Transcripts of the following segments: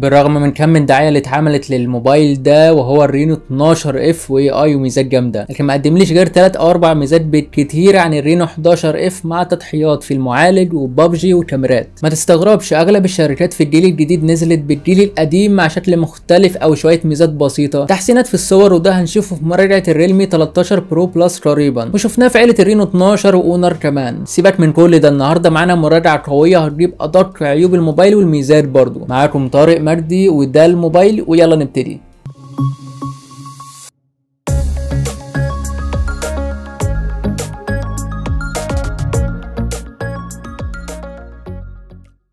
بالرغم من كم من دعايه اللي اتعملت للموبايل ده وهو الرينو 12 اف واي اي وميزات جامده، لكن ما قدمليش غير 3 او 4 ميزات بالكتير عن الرينو 11 اف مع تضحيات في المعالج وبابجي والكاميرات. ما تستغربش اغلب الشركات في الجيل الجديد نزلت بالجيل القديم مع شكل مختلف او شويه ميزات بسيطه، تحسينات في الصور، وده هنشوفه في مراجعه الريلمي 13 برو بلس قريبا، وشفناه في عيله الرينو 12 واونر كمان. سيبك من كل ده، النهارده معانا مراجعه قويه هتجيب ادق عيوب الموبايل والميزات برضو. معاكم طارق مجدي وده الموبايل، ويلا نبتدي.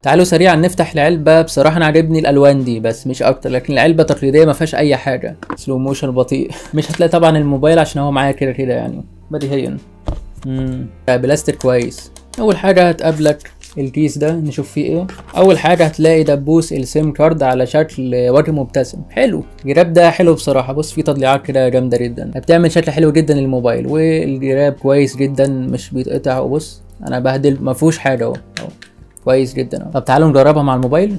تعالوا سريعا نفتح العلبه. بصراحه انا عجبني الالوان دي بس مش اكتر، لكن العلبه تقليديه ما فيهاش اي حاجه. سلو موشن بطيء. مش هتلاقي طبعا الموبايل عشان هو معايا كده كده يعني بديهيا. بلاستيك كويس. اول حاجه هتقابلك الكيس ده، نشوف فيه ايه. اول حاجه هتلاقي دبوس السيم كارد على شكل وجه مبتسم. حلو، الجراب ده حلو بصراحه. بص فيه تطليعات كده جامده جدا، بتعمل شكل حلو جدا للموبايل، والجراب كويس جدا مش بيتقطع. وبص انا بهدل ما فيهوش حاجه اهو، كويس جدا. طب تعالوا نجربها مع الموبايل.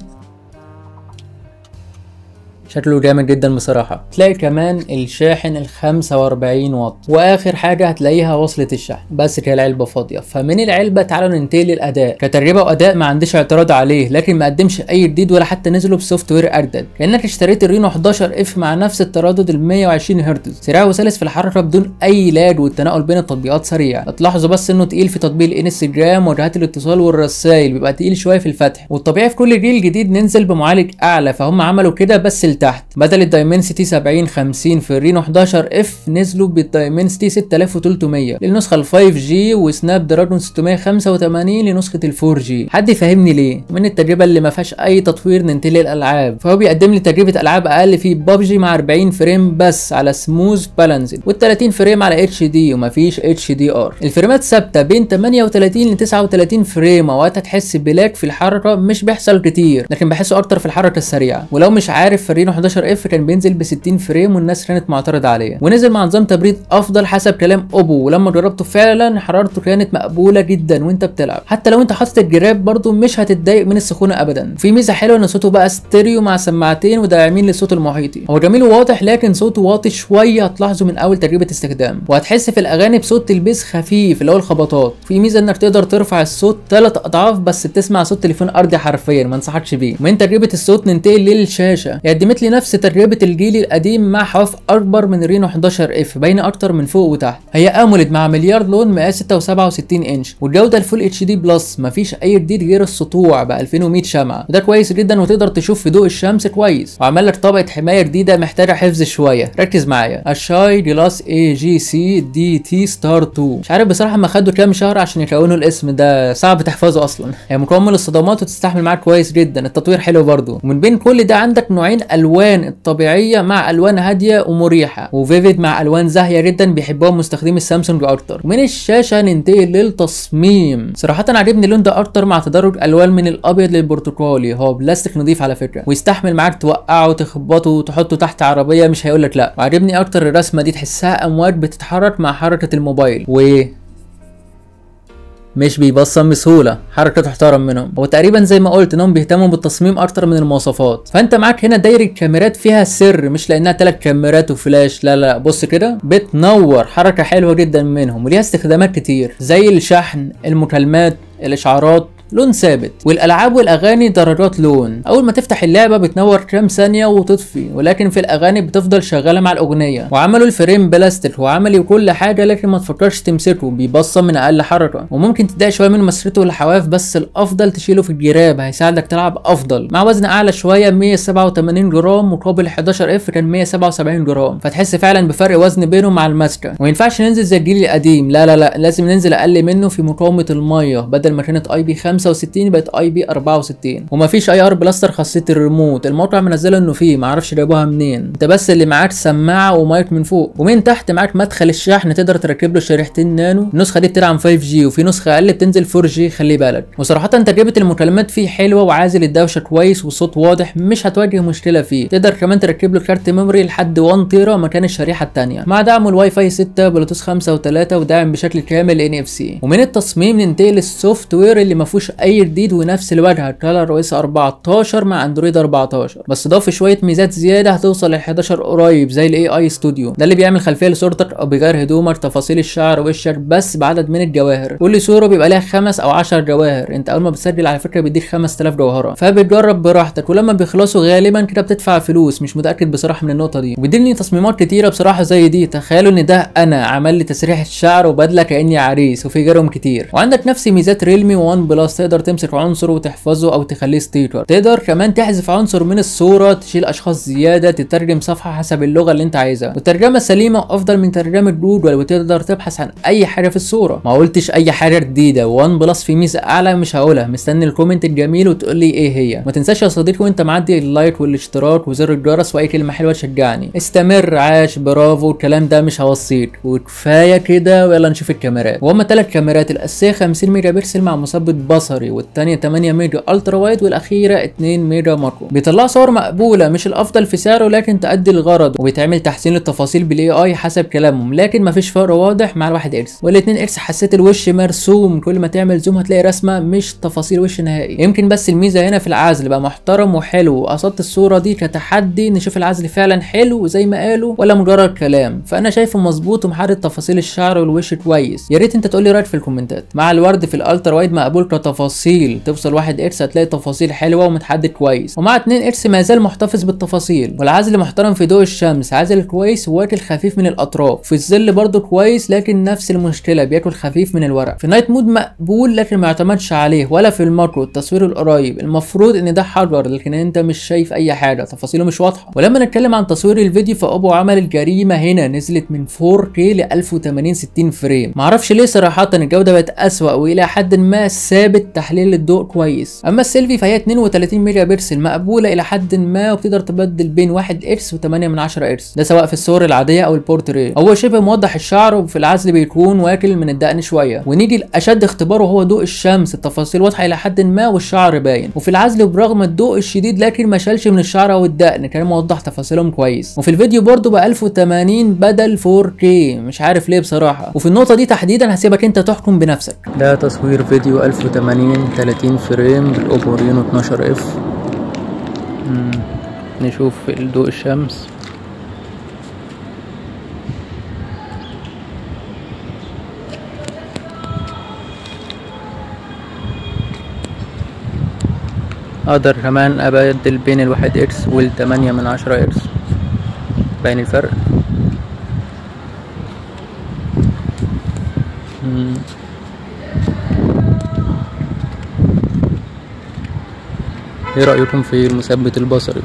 شكله جامد جدا بصراحه. تلاقي كمان الشاحن ال 45 واط، واخر حاجه هتلاقيها وصله الشحن. بس كده العلبه فاضيه. فمن العلبه تعالوا ننتقل للاداء. كتجربه واداء ما عنديش اعتراض عليه، لكن ما قدمش اي جديد ولا حتى نزلوا بسوفت وير اجدد. كانك اشتريت الرينو 11 اف مع نفس التردد ال 120 هرتز، سريع وسلس في الحركه بدون اي لاج، والتنقل بين التطبيقات سريع. هتلاحظوا بس انه تقيل في تطبيق الانستجرام وجهات الاتصال والرسائل، بيبقى تقيل شويه في الفتح. والطبيعي في كل جيل جديد ننزل بمعالج اعلى، فهم عملوا كده بس تحت. بدل الدايمنسيتي 7050 في الرينو 11 اف نزلوا بالدايمنسيتي 6300 للنسخه ال 5G، وسناب دراجون 685 لنسخه ال 4G. حد يفهمني ليه؟ من التجربه اللي ما فيهاش اي تطوير ننتقل للالعاب، فهو بيقدم لي تجربه العاب اقل في بابجي مع 40 فريم بس على سموث بالانسد، وال 30 فريم على HD، ومفيش HDR. الفريمات ثابته بين 38 ل 39 فريم. اوقات هتحس بلاك في الحركه مش بيحصل كتير، لكن بحسه اكتر في الحركه السريعه. ولو مش عارف، في الرينو 11 اف كان بينزل ب 60 فريم والناس كانت معترضه عليه، ونزل مع نظام تبريد افضل حسب كلام اوبو، ولما جربته فعلا حرارته كانت مقبوله جدا وانت بتلعب. حتى لو انت حاطط الجراب برضو مش هتتضايق من السخونه ابدا. في ميزه حلوه ان صوته بقى ستيريو مع سماعتين وداعمين للصوت المحيطي. هو جميل وواضح، لكن صوته واطي شويه هتلاحظه من اول تجربه استخدام. وهتحس في الاغاني بصوت البيس خفيف اللي هو الخبطات. في ميزه انك تقدر ترفع الصوت 3 اضعاف بس بتسمع صوت تليفون ارضي حرفيا، ما انصحكش بيه. ومن تجربه الصوت ننتقل للشاشه. قدمت لي نفس تجربه الجيل القديم مع حواف اكبر من الرينو 11 اف، باينه اكتر من فوق وتحت. هي اموليد مع مليار لون مقاس 667 انش، والجوده الفول اتش دي بلس. مفيش اي جديد غير السطوع ب 2100 شمعه، وده كويس جدا، وتقدر تشوف في ضوء الشمس كويس. وعمل لك طبقه حمايه جديده محتاجه حفظ شويه، ركز معايا. الشاي جلاس اي جي سي دي تي ستار 2. مش عارف بصراحه ما خدوا كام شهر عشان يكونوا الاسم ده، صعب تحفظه اصلا. هي مقاومه للصدمات وتستحمل معاك كويس جدا. التطوير حلو برضو. ومن بين كل ده عندك نوعين الوان، الطبيعيه مع الوان هاديه ومريحه، وفيفيد مع الوان زاهيه جدا بيحبوها مستخدمي السامسونج اكتر. ومن الشاشه ننتقل للتصميم. صراحه عجبني اللون ده اكتر مع تدرج الوان من الابيض للبرتقالي. هو بلاستيك نظيف على فكره، ويستحمل معاك توقعه وتخبطه وتحطه تحت عربيه مش هيقولك لا. وعجبني اكتر الرسمه دي، تحسها امواج بتتحرك مع حركه الموبايل، مش بيبصم بسهوله. حركه تحترم منهم. هو تقريبا زي ما قلت انهم بيهتموا بالتصميم اكتر من المواصفات. فانت معاك هنا دايره كاميرات فيها سر، مش لانها 3 كاميرات وفلاش، لا لا. بص كده بتنور، حركه حلوه جدا منهم، وليها استخدامات كتير زي الشحن، المكالمات، الاشعارات، لون ثابت. والالعاب والاغاني درجات لون. اول ما تفتح اللعبه بتنور كام ثانيه وتطفي، ولكن في الاغاني بتفضل شغاله مع الاغنيه. وعملوا الفريم بلاستيك وعملي وكل حاجه، لكن ما تفكرش تمسكه، بيبصم من اقل حركه. وممكن تضايق شويه من مسرته والحواف، بس الافضل تشيله في الجراب، هيساعدك تلعب افضل. مع وزن اعلى شويه 187 جرام مقابل 11 اف كان 177 جرام، فتحس فعلا بفرق وزن بينهم مع الماسكه. وما ينفعش ننزل زي الجيل القديم، لا لا لا، لازم ننزل اقل منه في مقاومه الميه. بدل ما كانت اي بي 65 بقت اي بي 64. ومفيش اي ار بلاستر خاصيه الريموت. الموقع منزله انه فيه، معرفش جابوها منين. انت بس اللي معاك سماعه ومايك من فوق، ومن تحت معاك مدخل الشحن تقدر تركب له شريحتين نانو. النسخه دي بتدعم 5G، وفي نسخه اقل بتنزل 4G، خلي بالك. وصراحه تجربه المكالمات فيه حلوه، وعازل الدوشه كويس، والصوت واضح، مش هتواجه مشكله فيه. تقدر كمان تركب له كارت ميموري لحد 1 تيرا مكان الشريحه الثانيه، مع دعم الواي فاي 6 بلوتوث 5 و3، وداعم بشكل كامل NFC. ومن التصميم ننتقل للسوفت وير اللي ما فيهوش فيهوش اي جديد، ونفس الواجهه كالر او اس 14 مع اندرويد 14، بس ضاف شويه ميزات زياده هتوصل لل 11 قريب زي الاي اي ستوديو، ده اللي بيعمل خلفيه لصورتك او بيغير هدومك، تفاصيل الشعر ووشك، بس بعدد من الجواهر. كل صوره بيبقى لها 5 أو 10 جواهر، انت اول ما بتسجل على فكره بيديك 5000 جوهره، فبتجرب براحتك، ولما بيخلصوا غالبا كده بتدفع فلوس، مش متاكد بصراحه من النقطه دي. وبيديني تصميمات كتيره بصراحه زي دي، تخيلوا ان ده انا عمل لي تسريحه شعر وبدله كاني عريس، وفي غيرهم كتير. وعندك نفس ميزات ريلمي وان بلس، تقدر تمسك عنصر وتحفظه او تخليه ستيكر، تقدر كمان تحذف عنصر من الصوره، تشيل اشخاص زياده، تترجم صفحه حسب اللغه اللي انت عايزها، والترجمه سليمه افضل من ترجمه جوجل، وتقدر تبحث عن اي حاجه في الصوره. ما قلتش اي حاجه جديده، وان بلس في ميزه اعلى مش هقولها، مستني الكومنت الجميل وتقول لي ايه هي. ما تنساش يا صديقي وانت معدي اللايك والاشتراك وزر الجرس واي كلمه حلوه تشجعني. استمر، عاش، برافو، الكلام ده مش هوصيك، وكفايه كده. ويلا نشوف الكاميرات. وهم 3 كاميرات، الاساسيه 50 ميجا بكسل مع مثبت بصري، والثانيه 8 ميجا الترا وايد، والاخيره 2 ميجا ماكرو. بيطلعوا صور مقبوله، مش الافضل في سعره لكن تأدي الغرض، وبيتعمل تحسين للتفاصيل بالاي اي حسب كلامهم، لكن مفيش فرق واضح مع الواحد اكس. والاتنين اكس حسيت الوش مرسوم، كل ما تعمل زوم هتلاقي رسمه مش تفاصيل وش نهائي. يمكن بس الميزه هنا في العزل بقى محترم وحلو، قصدت الصوره دي كتحدي نشوف العزل فعلا حلو زي ما قالوا ولا مجرد كلام. فانا شايفه مظبوط ومحدد تفاصيل الشعر والوش كويس. يا ريت انت تقول لي رايك في الكومنتات. مع الورد في الالترا وايد مقبول كتفاصيل، توصل 1 اكس هتلاقي تفاصيل حلوه ومتحدد كويس، ومع 2 اكس ما زال محتفظ بالتفاصيل. والعزل محترم في ضوء الشمس، عازل كويس واكل خفيف من الاطراف. في الظل برضه كويس لكن نفس المشكله، بياكل خفيف من الورق. في نايت مود مقبول لكن ما يعتمدش عليه، ولا في الماكرو التصوير القريب. المفروض ان ده حجر لكن انت مش شايف اي حاجه، تفاصيله مش واضحه. ولما نتكلم عن تصوير الفيديو فابو عمل الجريمه هنا، نزلت من 4K ل 1080 60 فريم. معرفش ليه صراحه الجوده بقت اسوأ، والى حد ما ثابت تحليل الضوء كويس. اما السيلفي فهي 32 ميجا بكسل مقبوله الى حد ما، وبتقدر تبدل بين 1 اكس و8 من 10 اكس، ده سواء في الصور العاديه او البورتريه. هو شبه موضح الشعر، وفي العزل بيكون واكل من الدقن شويه. ونيجي لاشد اختبار وهو ضوء الشمس، التفاصيل واضحه الى حد ما والشعر باين. وفي العزل برغم الضوء الشديد لكن ما شالش من الشعر او الدقن، كان موضح تفاصيلهم كويس. وفي الفيديو برضو ب 1080 بدل 4K، مش عارف ليه بصراحه. وفي النقطه دي تحديدا هسيبك انت تحكم بنفسك. ده تصوير فيديو 1080 30 فريم بالاوبو رينو 12 اف. نشوف ضوء الشمس. اقدر كمان ابدل بين ال1 اكس وال8 من 10 اكس، باين الفرق. ايه رأيكم في المثبت البصري؟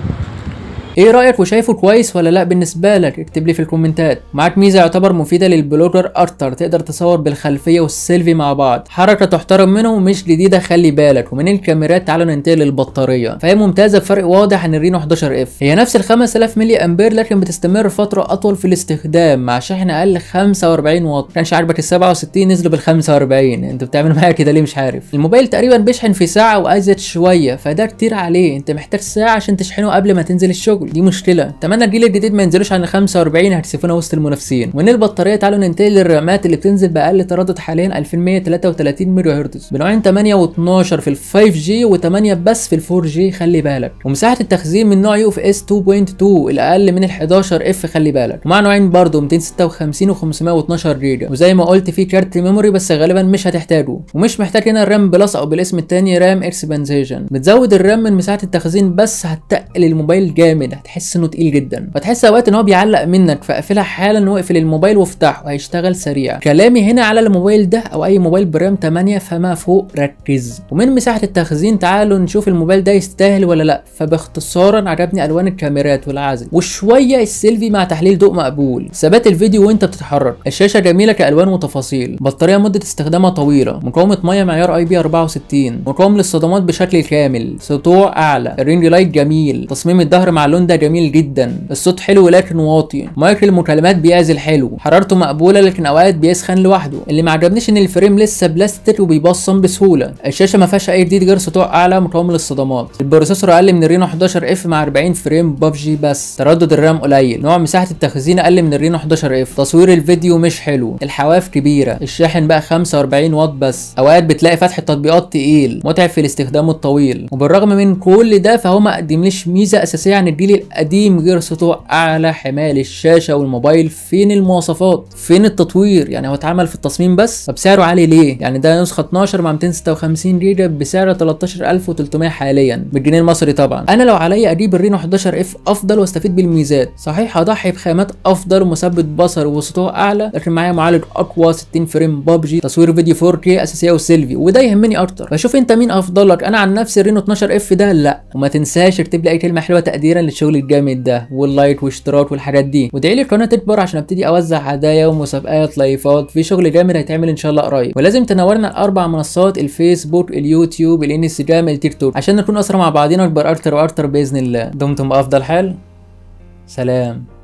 ايه رايك وشايفه كويس ولا لا بالنسبه لك؟ اكتب لي في الكومنتات. معاك ميزه يعتبر مفيده للبلوجر اكتر، تقدر تصور بالخلفيه والسيلفي مع بعض، حركه تحترم منهم مش جديده خلي بالك. ومن الكاميرات تعالوا ننتقل للبطاريه، فهي ممتازه بفرق واضح عن الرينو 11 اف. هي نفس ال 5000 ملي امبير لكن بتستمر فتره اطول في الاستخدام مع شحن اقل 45 واط. كانش عاجبك ال 67 نزلوا بال 45، انتوا بتعملوا معايا كده ليه مش عارف. الموبايل تقريبا بيشحن في ساعه وازيد شويه، فده كتير عليه، انت محتاج ساعه عشان تشحنه قبل ما تنزل الشغل، دي مشكله. اتمنى الجيل الجديد ما ينزلوش عن 45 هتسيبونا وسط المنافسين. ومن البطاريه تعالوا ننتقل للرامات اللي بتنزل باقل تردد حاليا 2133 ميجا هرتز بنوعين 8 و12 في ال 5G و8 بس في ال 4G خلي بالك. ومساحه التخزين من نوع UFS 2.2 الاقل من ال 11 اف خلي بالك. ومع نوعين برضه 256 و512 جيجا، وزي ما قلت في كارت ميموري بس غالبا مش هتحتاجه. ومش محتاج هنا الرام بلس او بالاسم التاني رام اكسبانسيشن. بتزود الرام من مساحه التخزين بس هتقل الموبايل جامد، هتحس انه تقيل جدا، فتحس اوقات ان هو بيعلق منك، فاقفلها حالا واقفل الموبايل وافتحه هيشتغل سريع. كلامي هنا على الموبايل ده او اي موبايل برام 8 فما فوق ركز. ومن مساحه التخزين تعالوا نشوف الموبايل ده يستاهل ولا لا. فباختصارا عجبني الوان الكاميرات والعزل وشويه السيلفي مع تحليل ضوء مقبول، ثبات الفيديو وانت بتتحرك، الشاشه جميله كالوان وتفاصيل، بطاريه مده استخدامها طويله، مقاومه ميه معيار IP64، مقاوم للصدمات بشكل كامل، سطوع اعلى، الرينج لايت جميل، تصميم الظهر مع اللون التليفون ده جميل جدا، الصوت حلو لكن واطي، مايكرو المكالمات بيعزل حلو، حرارته مقبوله لكن اوقات بيسخن لوحده. اللي ما عجبنيش ان الفريم لسه بلاستيك وبيبصم بسهوله. الشاشه ما فيهاش اي جديد غير سطوع اعلى مقاوم للصدمات. البروسيسور اقل من الرينو 11 اف مع 40 فريم ببجي بس. تردد الرام قليل. نوع مساحه التخزين اقل من الرينو 11 اف. تصوير الفيديو مش حلو. الحواف كبيره. الشاحن بقى 45 واط بس. اوقات بتلاقي فتح التطبيقات تقيل، متعب في الاستخدام الطويل. وبالرغم من كل ده فهو ما قدمليش ميزه اساسيه عن الجيل القديم غير سطوع اعلى، حمايه للشاشه والموبايل. فين المواصفات؟ فين التطوير؟ يعني هو اتعمل في التصميم بس. طب سعره عالي ليه؟ يعني ده نسخه 12 مع 256 جيجا بسعر 13300 حاليا بالجنيه المصري. طبعا انا لو عليا اجيب الرينو 11 اف افضل واستفيد بالميزات. صحيح هضحي بخامات افضل ومثبت بصر وسطوع اعلى، لكن معايا معالج اقوى 60 فريم ببجي، تصوير فيديو 4K اساسيه وسيلفي، وده يهمني اكتر. فشوف انت مين افضل لك. انا عن نفسي الرينو 12 اف ده لا. وما تنساش اكتب لي اي كلمه حلوه تقديرا للشغل الجامد ده، واللايك واشتراك والحاجات دي، وادعي لي القناه تكبر عشان ابتدي اوزع هدايا ومسابقات لايفات في شغل جامد هيتعمل ان شاء الله قريب. ولازم تنورنا الاربع منصات: الفيسبوك، اليوتيوب، الانستجرام، التيك توك، عشان نكون اسرع مع بعضينا، اكبر اكتر واكتر باذن الله. دمتم بافضل حال. سلام.